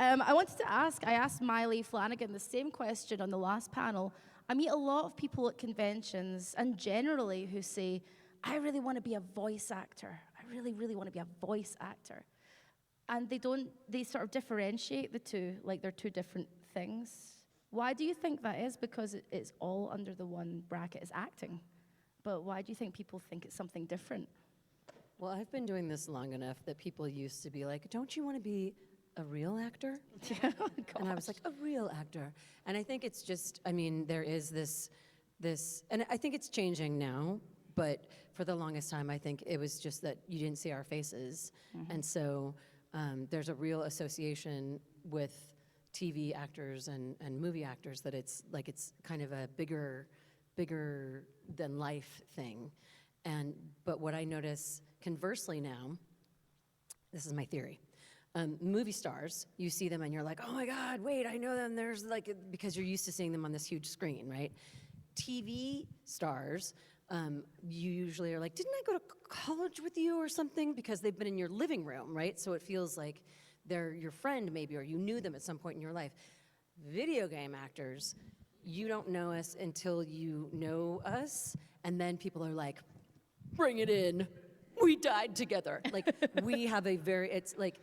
I asked Miley Flanagan the same question on the last panel. I meet a lot of people at conventions and generally who say, I really want to be a voice actor. I really, really want to be a voice actor. And they sort of differentiate the two, like they're two different things. Why do you think that is? Because it's all under the one bracket as acting. But why do you think people think it's something different? Well, I've been doing this long enough that people used to be like, don't you want to be a real actor? Oh, and I was like, a real actor. And I think it's just, I mean, there is this, and I think it's changing now, but for the longest time, I think it was just that you didn't see our faces. And so there's a real association with TV actors and movie actors that it's like it's kind of a bigger than life thing. But what I notice conversely now, this is my theory, movie stars, you see them and you're like, oh my God, wait, I know them. There's like, because you're used to seeing them on this huge screen, right? TV stars, you usually are like, didn't I go to college with you or something? Because they've been in your living room, right? So it feels like they're your friend maybe, or you knew them at some point in your life. Video game actors, you don't know us until you know us, and then people are like, bring it in. We died together. Like, we have a very, it's like,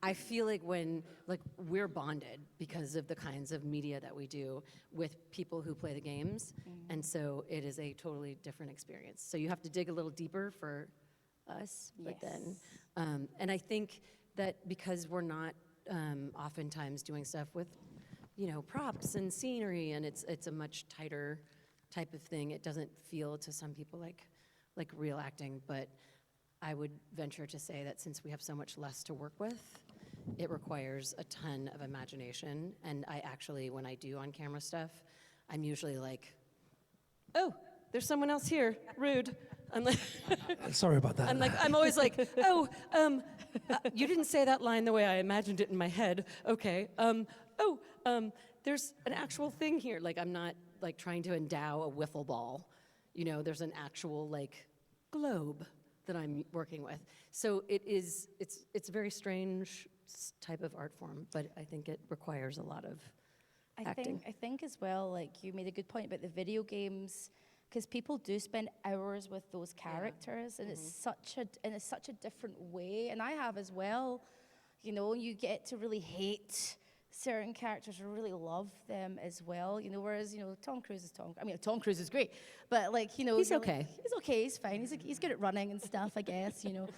I feel like when, like, we're bonded because of the kinds of media that we do with people who play the games, and so it is a totally different experience. So you have to dig a little deeper for us, but then, and I think that because we're not oftentimes doing stuff with, you know, props and scenery, and it's a much tighter type of thing, it doesn't feel to some people like real acting, but I would venture to say that since we have so much less to work with, it requires a ton of imagination. And I actually, when I do on-camera stuff, I'm usually like, oh, there's someone else here, rude. I'm like, sorry about that. I'm always like, oh, you didn't say that line the way I imagined it in my head. Okay. There's an actual thing here. Like, I'm not like trying to endow a wiffle ball. You know, there's an actual like globe that I'm working with. So it's a very strange type of art form, but I think it requires a lot of acting. I think as well, like you made a good point about the video games, because people do spend hours with those characters, and it's such a different way. And I have as well. You know, you get to really hate certain characters or really love them as well, you know, whereas, you know, Tom Cruise is great, but like, you know, he's okay, he's fine, he's good at running and stuff, I guess, you know,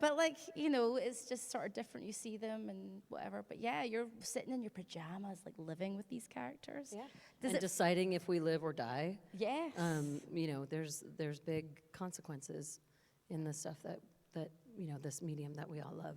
but like, you know, it's just sort of different, you see them and whatever, but yeah, you're sitting in your pajamas, like living with these characters. Yeah. And deciding if we live or die. Yes. You know, there's big consequences in the stuff that, you know, this medium that we all love.